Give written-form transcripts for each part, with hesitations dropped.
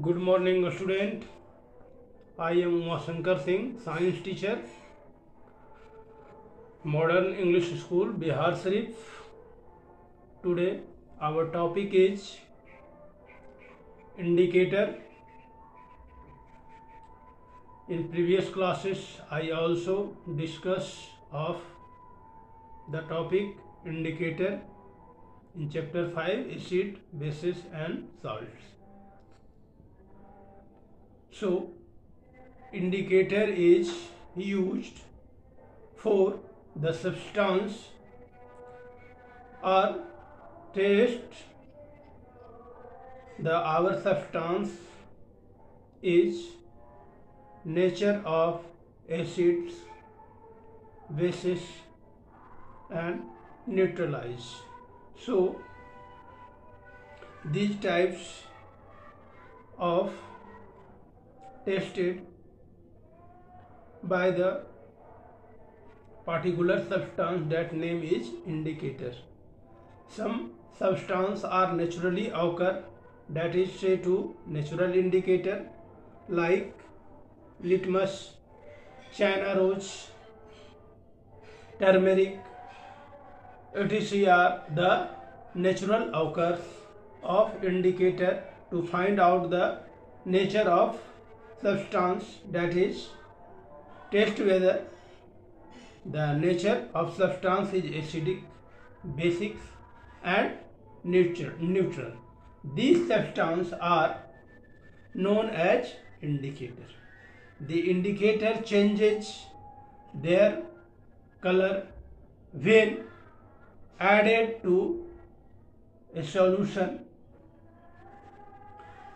Good morning, student. I am Umashankar Singh, science teacher, Modern English School, Bihar Sharif. Today, our topic is indicator. In previous classes, I also discussed of the topic indicator in chapter 5, acid, bases and salts. So, indicator is used for the substance or test our substance is nature of acids, bases and neutralize. So these types of tested by the particular substance, that name is indicator. Some substances are naturally occur, that is say to natural indicator, like litmus, China rose, turmeric, etc. are the natural occurs of indicator to find out the nature of substance, that is test whether the nature of substance is acidic, basic and neutral. These substances are known as indicator. The indicator changes their color when added to a solution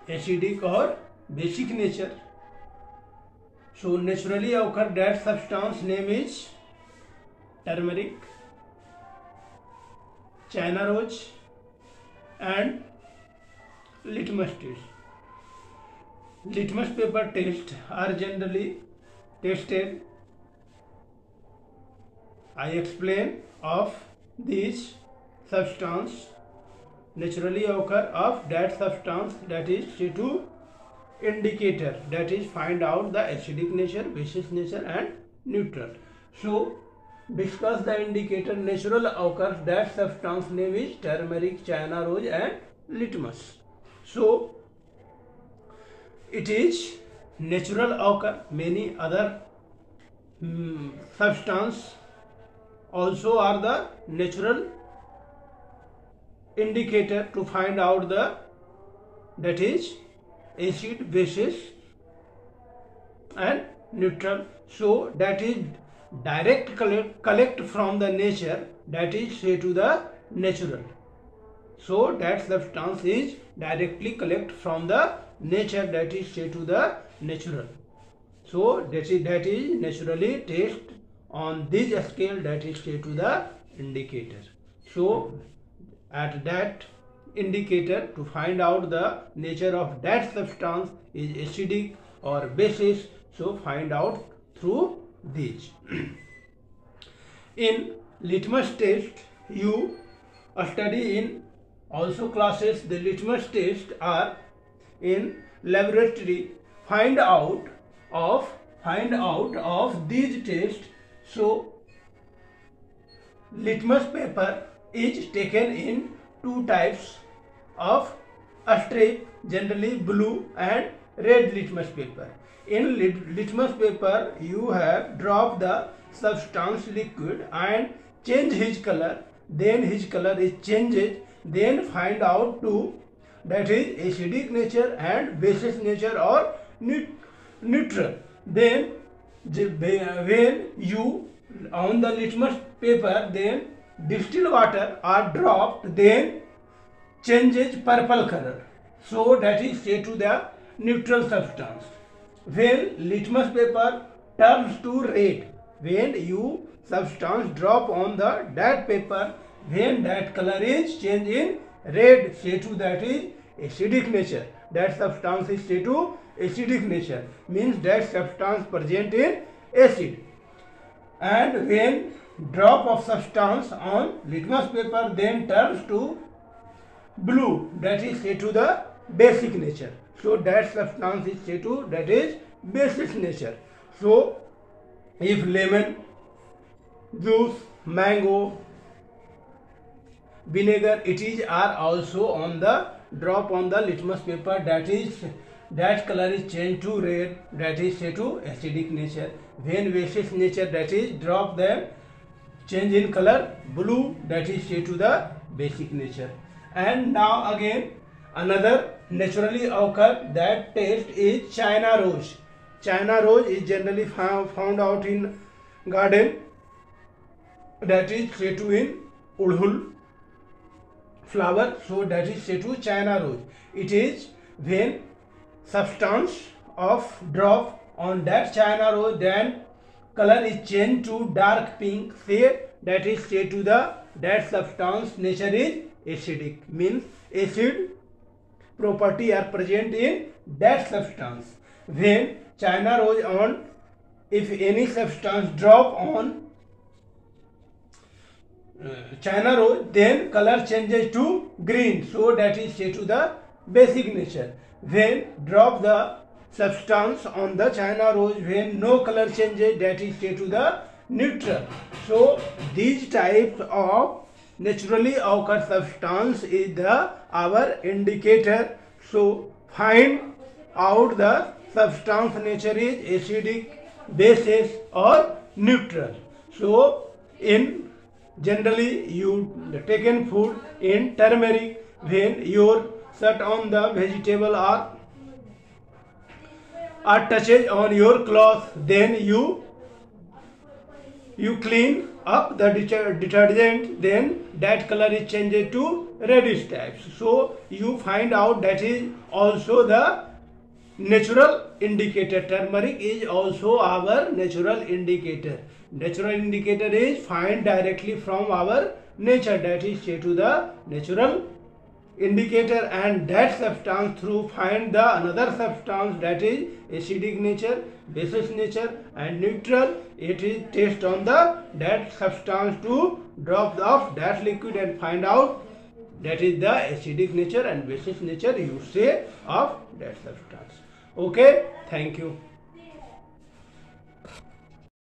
acidic or basic nature. So naturally occur that substance name is turmeric, China rose and litmus test. Litmus paper tests are generally tested. I explain of these substance naturally occur of that substance, that is to indicator, that is find out the acidic nature, basic nature and neutral. So because the indicator natural occurs, that substance name is turmeric, China rose and litmus. So it is natural occur. Many other substance also are the natural indicator to find out the, that is acid, bases and neutral. So that is direct collect from the nature, that is say to the natural. So that substance is directly collect from the nature, that is say to the natural. So that is naturally test on this scale, that is say to the indicator. So at that indicator to find out the nature of that substance is acidic or basis, so find out through these. In litmus test you study in also classes. The litmus test are in laboratory find out of these tests. So litmus paper is taken in two types of strip, generally blue and red litmus paper. In litmus paper you have dropped the substance liquid and change his color, then his color is changed, then find out to, that is acidic nature and basic nature or neutral. Then when you on the litmus paper, then distilled water are dropped, then changes purple color, so that is say to the neutral substance. When litmus paper turns to red, when you substance drop on the that paper, when that color is changed in red, say to that is acidic nature. That substance is say to acidic nature, means that substance present in acid. And when drop of substance on litmus paper then turns to blue, that is say to the basic nature. So that substance is said to that is basic nature. So if lemon juice, mango, vinegar, it is are also on the drop on the litmus paper, that color is changed to red, that is said to acidic nature. When basic nature, that is drop them change in color blue, that is said to the basic nature. And now again another naturally occur that taste is China rose. China rose is generally found out in garden, that is said to in udhul flower. So that is said to China rose. It is when substance of drop on that China rose, then color is changed to dark pink. Say that is said to the that substance nature is acidic, means acid property are present in that substance. When China rose on, if any substance drop on China rose, then color changes to green. So that is said to the basic nature. When drop the substance on the China rose, when no color changes, that is said to the neutral. So these types of naturally occur substance is our indicator. So find out the substance nature is acidic, basis or neutral. So in generally you taken food in turmeric, when your set on the vegetable or touches on your cloth, then you clean up the detergent, then that color is changed to reddish types. So you find out that is also the natural indicator. Turmeric is also our natural indicator. Natural indicator is find directly from our nature, that is said to the natural indicator. And that substance through find the another substance, that is acidic nature, basic nature and neutral. It is test on the that substance to drop off that liquid and find out that is the acidic nature and basic nature you say of that substance. Okay, thank you.